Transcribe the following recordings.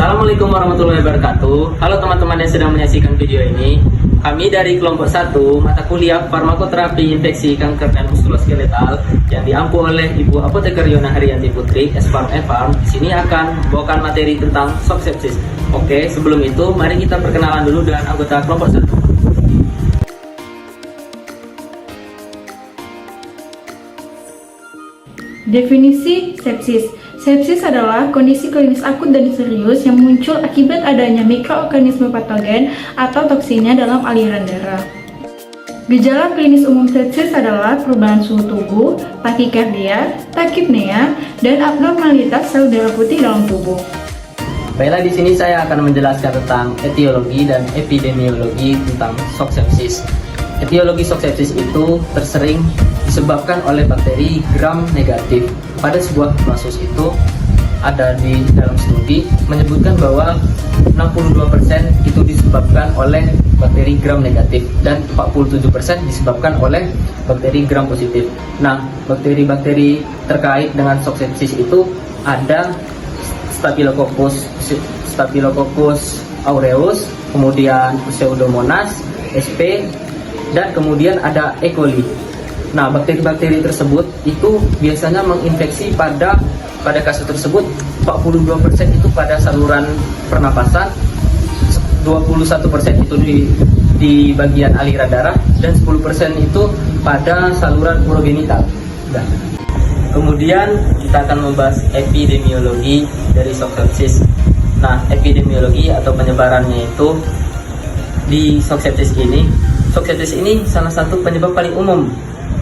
Assalamualaikum warahmatullahi wabarakatuh. Halo teman-teman yang sedang menyaksikan video ini. Kami dari kelompok 1 mata kuliah farmakoterapi infeksi kanker dan muskuloskeletal yang diampu oleh Ibu Apoteker Yona Haryanti Putri, S.Farm Farm, di sini akan membawakan materi tentang shock sepsis. Oke, sebelum itu mari kita perkenalan dulu dengan anggota kelompok 1. Definisi sepsis. Sepsis adalah kondisi klinis akut dan serius yang muncul akibat adanya mikroorganisme patogen atau toksinnya dalam aliran darah. Gejala klinis umum sepsis adalah perubahan suhu tubuh, takikardia, takipnea, dan abnormalitas sel darah putih dalam tubuh. Baiklah, di sini saya akan menjelaskan tentang etiologi dan epidemiologi tentang shock sepsis. Etiologi shock sepsis itu tersering disebabkan oleh bakteri gram negatif. Pada sebuah kasus itu ada di dalam studi menyebutkan bahwa 62% itu disebabkan oleh bakteri gram negatif dan 47% disebabkan oleh bakteri gram positif. Nah, bakteri-bakteri terkait dengan shock sepsis itu ada Staphylococcus aureus, kemudian Pseudomonas sp, dan kemudian ada E. coli. Nah, bakteri-bakteri tersebut itu biasanya menginfeksi pada kasus tersebut 42% itu pada saluran pernapasan, 21% itu di bagian aliran darah, dan 10% itu pada saluran urogenital. Nah, kemudian kita akan membahas epidemiologi dari shock sepsis. Nah, epidemiologi atau penyebarannya itu di shock sepsis ini. Shock sepsis ini salah satu penyebab paling umum,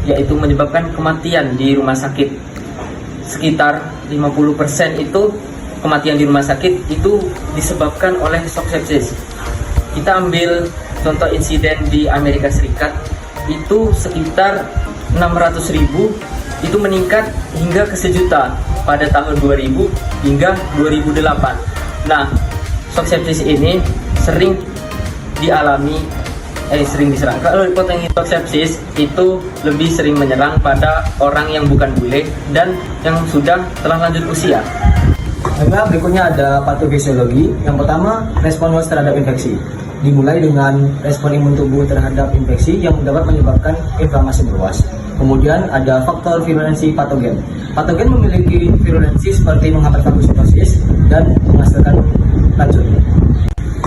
yaitu menyebabkan kematian di rumah sakit. Sekitar 50% itu kematian di rumah sakit itu disebabkan oleh shock sepsis. Kita ambil contoh insiden di Amerika Serikat, itu sekitar 600.000 itu meningkat hingga ke 1 juta pada tahun 2000 hingga 2008. Nah, shock sepsis ini sering diserang. Kalau hipotensi shock sepsis itu lebih sering menyerang pada orang yang bukan bule dan yang sudah telah lanjut usia. Nah, berikutnya ada patofisiologi. Yang pertama, respon luas terhadap infeksi. Dimulai dengan respon imun tubuh terhadap infeksi yang dapat menyebabkan inflamasi meluas. Kemudian ada faktor virulensi patogen. Patogen memiliki virulensi seperti menghambat fagositosis dan menghasilkan racun.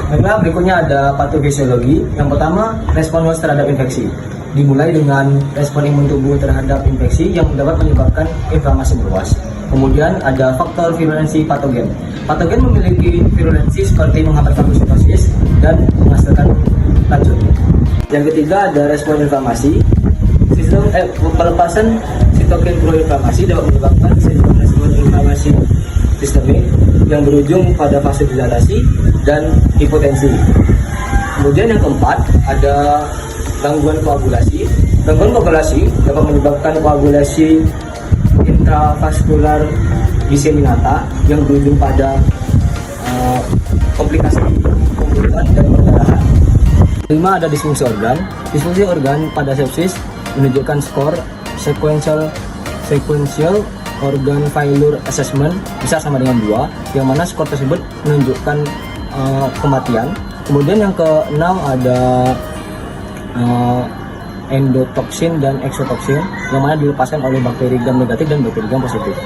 Nah, berikutnya ada patofisiologi. Yang pertama, respon luas terhadap infeksi. Dimulai dengan respon imun tubuh terhadap infeksi yang dapat menyebabkan inflamasi meluas. Kemudian ada faktor virulensi patogen. Patogen memiliki virulensi seperti menghambat fagositosis dan menghasilkan racun. Yang ketiga ada respon inflamasi. Pelepasan sitokin proinflamasi dapat menyebabkan respon inflamasi sistemik yang berujung pada fase dilatasi dan hipotensi. Kemudian yang keempat ada gangguan koagulasi. Gangguan koagulasi dapat menyebabkan koagulasi intravaskular diseminata yang berujung pada komplikasi pembuluhan dan perdarahan. Kelima ada disfungsi organ. Disfungsi organ pada sepsis menunjukkan skor sequential organ failure assessment bisa sama dengan 2, yang mana skor tersebut menunjukkan kematian. Kemudian yang keenam ada endotoksin dan exotoksin yang mana dilepaskan oleh bakteri gram negatif dan bakteri gram positif.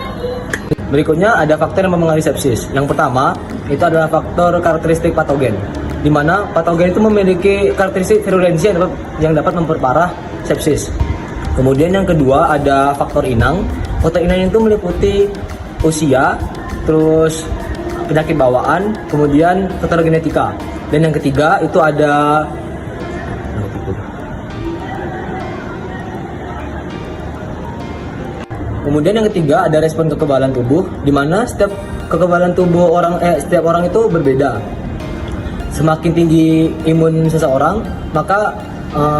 Berikutnya ada faktor yang mempengaruhi sepsis. Yang pertama itu adalah faktor karakteristik patogen, di mana patogen itu memiliki karakteristik virulensi yang dapat memperparah sepsis. Kemudian yang kedua ada faktor inang. Faktor inang itu meliputi usia, terus penyakit bawaan, kemudian faktor genetika. Dan yang ketiga itu ada respon kekebalan tubuh, di mana setiap kekebalan tubuh setiap orang itu berbeda. Semakin tinggi imun seseorang, maka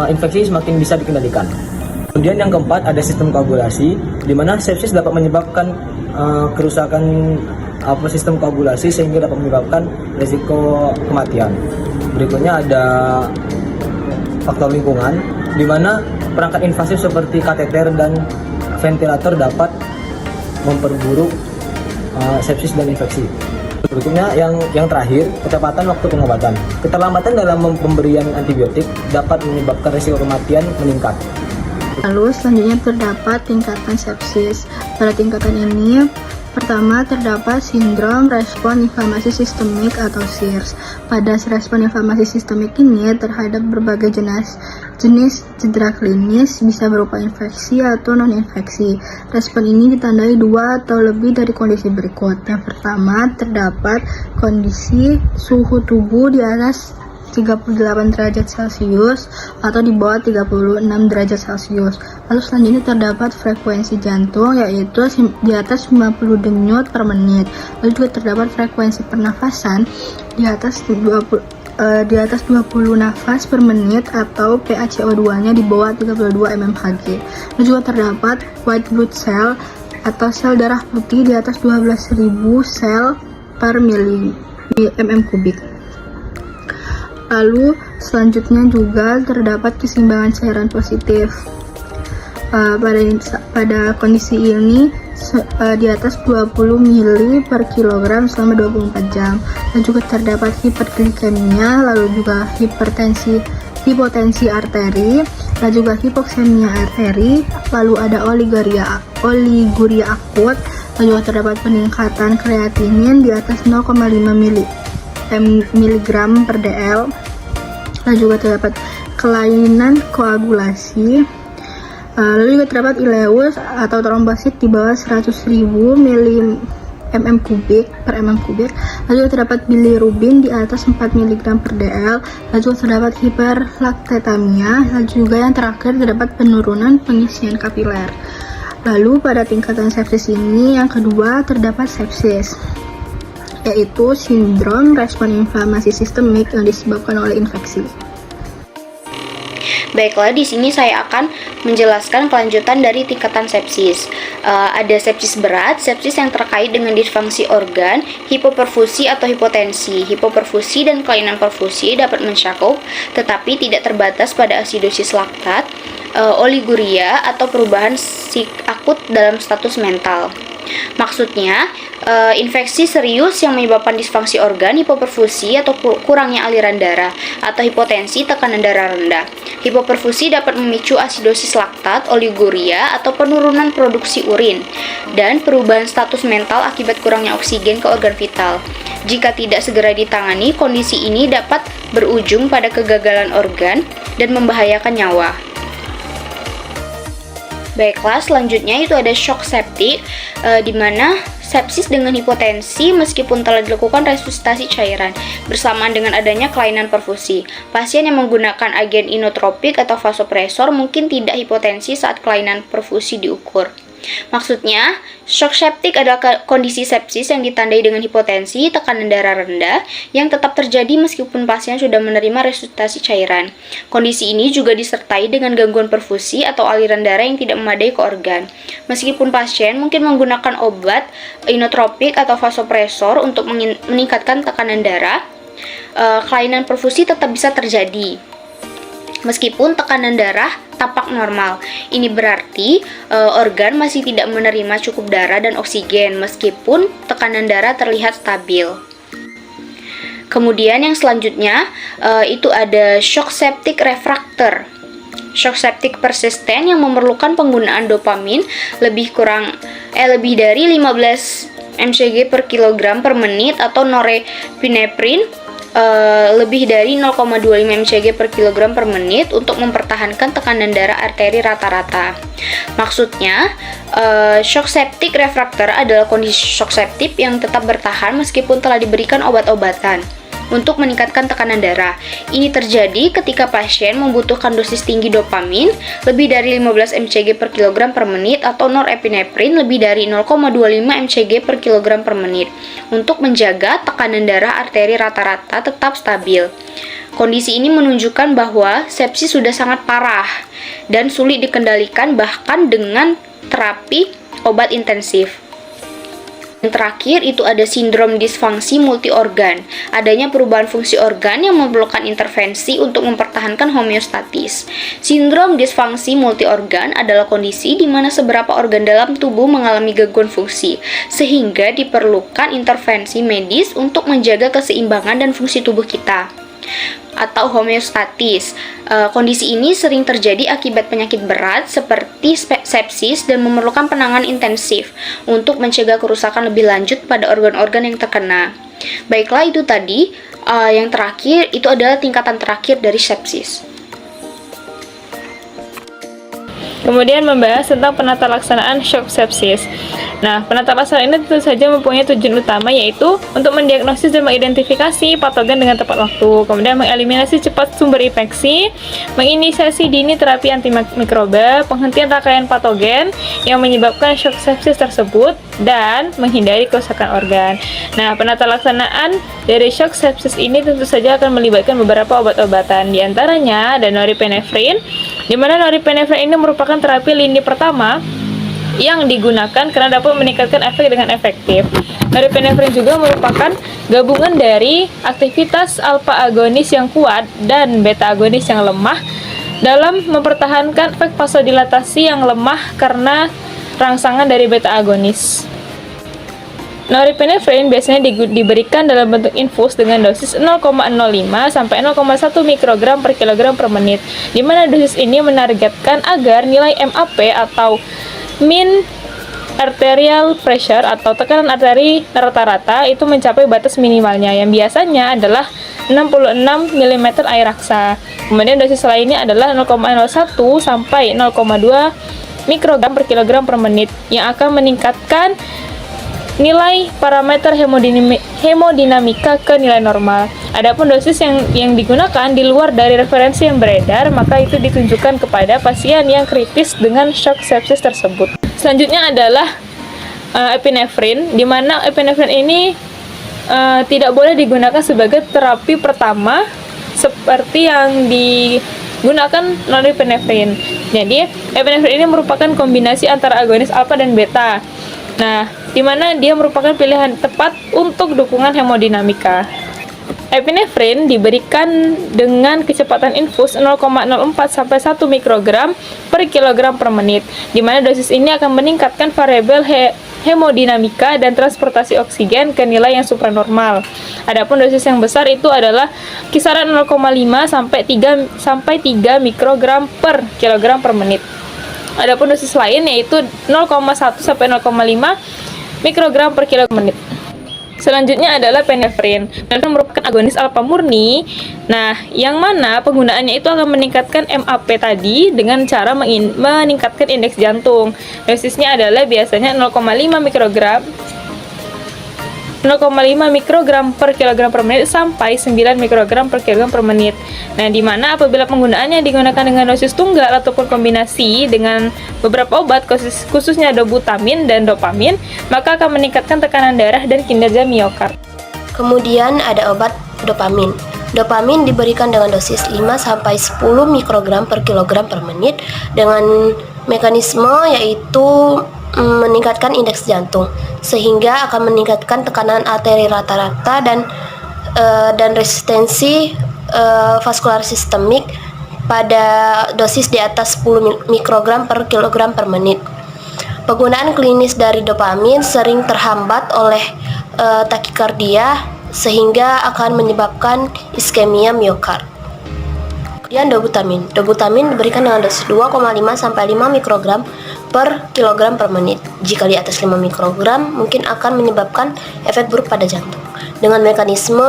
infeksi semakin bisa dikendalikan. Kemudian yang keempat ada sistem koagulasi, di mana sepsis dapat menyebabkan kerusakan sistem koagulasi sehingga dapat menyebabkan risiko kematian. Berikutnya ada faktor lingkungan, di mana perangkat invasif seperti kateter dan ventilator dapat memperburuk sepsis dan infeksi. Berikutnya yang terakhir, kecepatan waktu pengobatan. Keterlambatan dalam pemberian antibiotik dapat menyebabkan risiko kematian meningkat. Lalu selanjutnya terdapat tingkatan sepsis. Pada tingkatan ini, pertama terdapat sindrom respon inflamasi sistemik atau SIRS. Pada respon inflamasi sistemik ini terhadap berbagai jenis cedera klinis bisa berupa infeksi atau non-infeksi. Respon ini ditandai dua atau lebih dari kondisi berikut. Yang pertama, terdapat kondisi suhu tubuh di atas 38 derajat Celcius atau di bawah 36 derajat Celcius. Lalu selanjutnya terdapat frekuensi jantung yaitu di atas 50 denyut per menit. Lalu juga terdapat frekuensi pernafasan di atas 20 nafas per menit atau PaCO2-nya di bawah 32 mmHg. Lalu juga terdapat white blood cell atau sel darah putih di atas 12.000 sel per mm kubik. Lalu selanjutnya juga terdapat keseimbangan cairan positif. Pada kondisi ini di atas 20 mili per kilogram selama 24 jam. Dan juga terdapat hiperglikemia, lalu juga hipotensi arteri, lalu juga hipoksemia arteri, lalu ada oliguria akut, lalu juga terdapat peningkatan kreatinin di atas 0,5 mg per dl. Lalu juga terdapat kelainan koagulasi. Lalu juga terdapat ileus atau trombosit di bawah 100.000 mm kubik per mm kubik. Lalu juga terdapat bilirubin di atas 4 mg per dl. Lalu juga terdapat hiperlaktetamia. Lalu juga yang terakhir terdapat penurunan pengisian kapiler. Lalu pada tingkatan sepsis ini yang kedua terdapat sepsis, yaitu sindrom respon inflamasi sistemik yang disebabkan oleh infeksi. Baiklah, di sini saya akan menjelaskan kelanjutan dari tingkatan sepsis. Ada sepsis berat, sepsis yang terkait dengan disfungsi organ, hipoperfusi atau hipotensi. Hipoperfusi dan kelainan perfusi dapat mencakup, tetapi tidak terbatas pada asidosis laktat, oliguria, atau perubahan akut dalam status mental. Maksudnya, infeksi serius yang menyebabkan disfungsi organ, hipoperfusi atau kurangnya aliran darah, atau hipotensi tekanan darah rendah. Hipoperfusi dapat memicu asidosis laktat, oliguria, atau penurunan produksi urin, dan perubahan status mental akibat kurangnya oksigen ke organ vital. Jika tidak segera ditangani, kondisi ini dapat berujung pada kegagalan organ dan membahayakan nyawa. Baiklah, selanjutnya itu ada shock septik, di mana sepsis dengan hipotensi meskipun telah dilakukan resusitasi cairan bersamaan dengan adanya kelainan perfusi. Pasien yang menggunakan agen inotropik atau vasopresor mungkin tidak hipotensi saat kelainan perfusi diukur. Maksudnya, shock septik adalah kondisi sepsis yang ditandai dengan hipotensi, tekanan darah rendah, yang tetap terjadi meskipun pasien sudah menerima resusitasi cairan. Kondisi ini juga disertai dengan gangguan perfusi atau aliran darah yang tidak memadai ke organ. Meskipun pasien mungkin menggunakan obat inotropik atau vasopresor untuk meningkatkan tekanan darah, kelainan perfusi tetap bisa terjadi meskipun tekanan darah tampak normal. Ini berarti organ masih tidak menerima cukup darah dan oksigen meskipun tekanan darah terlihat stabil. Kemudian yang selanjutnya itu ada shock septic refractor. Shock septic persisten yang memerlukan penggunaan dopamin lebih dari 15 mcg per kilogram per menit atau norepinephrine lebih dari 0,25 mcg per kilogram per menit untuk mempertahankan tekanan darah arteri rata-rata. Maksudnya, shock septic refractor adalah kondisi shock septik yang tetap bertahan meskipun telah diberikan obat-obatan untuk meningkatkan tekanan darah. Ini terjadi ketika pasien membutuhkan dosis tinggi dopamin lebih dari 15 mcg per kilogram per menit atau norepinephrine lebih dari 0,25 mcg per kilogram per menit untuk menjaga tekanan darah arteri rata-rata tetap stabil. Kondisi ini menunjukkan bahwa sepsis sudah sangat parah dan sulit dikendalikan bahkan dengan terapi obat intensif. Yang terakhir itu ada sindrom disfungsi multiorgan. Adanya perubahan fungsi organ yang memerlukan intervensi untuk mempertahankan homeostatis. Sindrom disfungsi multiorgan adalah kondisi di mana seberapa organ dalam tubuh mengalami gangguan fungsi, sehingga diperlukan intervensi medis untuk menjaga keseimbangan dan fungsi tubuh kita, atau homeostatis. Kondisi ini sering terjadi akibat penyakit berat seperti sepsis dan memerlukan penanganan intensif untuk mencegah kerusakan lebih lanjut pada organ-organ yang terkena. Baiklah, itu tadi. Yang terakhir itu adalah tingkatan terakhir dari sepsis. Kemudian membahas tentang penata laksanaan shock sepsis. Nah, penata laksanaan ini tentu saja mempunyai tujuan utama, yaitu untuk mendiagnosis dan mengidentifikasi patogen dengan tepat waktu, kemudian mengeliminasi cepat sumber infeksi, menginisiasi dini terapi antimikroba, penghentian rangkaian patogen yang menyebabkan shock sepsis tersebut, dan menghindari kerusakan organ. Nah, penata laksanaan dari shock sepsis ini tentu saja akan melibatkan beberapa obat-obatan, diantaranya ada norepinefrin, di mana norepinefrin ini merupakan terapi lini pertama yang digunakan karena dapat meningkatkan efek dengan efektif. Norepinefrin juga merupakan gabungan dari aktivitas alfa agonis yang kuat dan beta agonis yang lemah dalam mempertahankan efek vasodilatasi yang lemah karena rangsangan dari beta agonis. Norepinefrin biasanya diberikan dalam bentuk infus dengan dosis 0,05 sampai 0,1 mikrogram per kilogram per menit, di mana dosis ini menargetkan agar nilai MAP atau mean arterial pressure atau tekanan arteri rata-rata itu mencapai batas minimalnya, yang biasanya adalah 66 mm air raksa. Kemudian dosis lainnya adalah 0,01 sampai 0,2 mikrogram per kilogram per menit, yang akan meningkatkan nilai parameter hemodinamika ke nilai normal. Adapun dosis yang digunakan di luar dari referensi yang beredar, maka itu ditunjukkan kepada pasien yang kritis dengan shock sepsis tersebut. Selanjutnya adalah epinefrin, di mana epinefrin ini tidak boleh digunakan sebagai terapi pertama seperti yang digunakan norepinefrin. Jadi, epinefrin ini merupakan kombinasi antara agonis alfa dan beta. Nah, di mana dia merupakan pilihan tepat untuk dukungan hemodinamika. Epinefrin diberikan dengan kecepatan infus 0,04 sampai 1 mikrogram per kilogram per menit, di mana dosis ini akan meningkatkan variabel hemodinamika dan transportasi oksigen ke nilai yang supranormal. Adapun dosis yang besar itu adalah kisaran 0,5 sampai 3 mikrogram per kilogram per menit. Adapun dosis lain yaitu 0,1 sampai 0,5 mikrogram per kilogram per menit. Selanjutnya adalah epinefrin. Epinefrin merupakan agonis alfa murni. Nah, yang mana penggunaannya itu akan meningkatkan MAP tadi dengan cara meningkatkan indeks jantung. Dosisnya adalah biasanya 0,5 mikrogram per kilogram per menit sampai 9 mikrogram per kilogram per menit. Nah, di mana apabila penggunaannya digunakan dengan dosis tunggal ataupun kombinasi dengan beberapa obat, khususnya dobutamin dan dopamin, maka akan meningkatkan tekanan darah dan kinerja miokard. Kemudian ada obat dopamin. Dopamin diberikan dengan dosis 5 sampai 10 mikrogram per kilogram per menit dengan mekanisme yaitu meningkatkan indeks jantung, sehingga akan meningkatkan tekanan arteri rata-rata dan resistensi vaskular sistemik pada dosis di atas 10 mikrogram per kilogram per menit. Penggunaan klinis dari dopamin sering terhambat oleh takikardia, sehingga akan menyebabkan iskemia miokard. Kemudian dobutamin. Dobutamin diberikan dengan dosis 2,5 sampai 5 mikrogram per kilogram per menit. Jika di atas 5 mikrogram, mungkin akan menyebabkan efek buruk pada jantung. Dengan mekanisme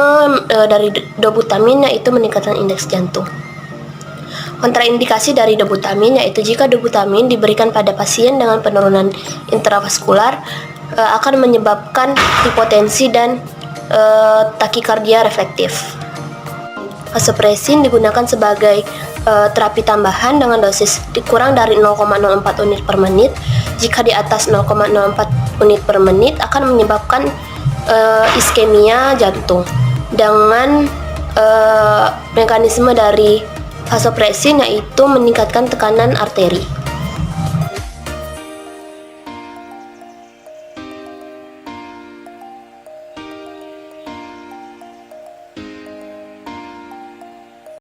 dari dobutamin yaitu meningkatkan indeks jantung. Kontraindikasi dari dobutamin yaitu jika dobutamin diberikan pada pasien dengan penurunan intravaskular akan menyebabkan hipotensi dan takikardia reflektif. Vasopresin digunakan sebagai terapi tambahan dengan dosis kurang dari 0,04 unit per menit. Jika di atas 0,04 unit per menit akan menyebabkan iskemia jantung. Dengan mekanisme dari vasopresin yaitu meningkatkan tekanan arteri.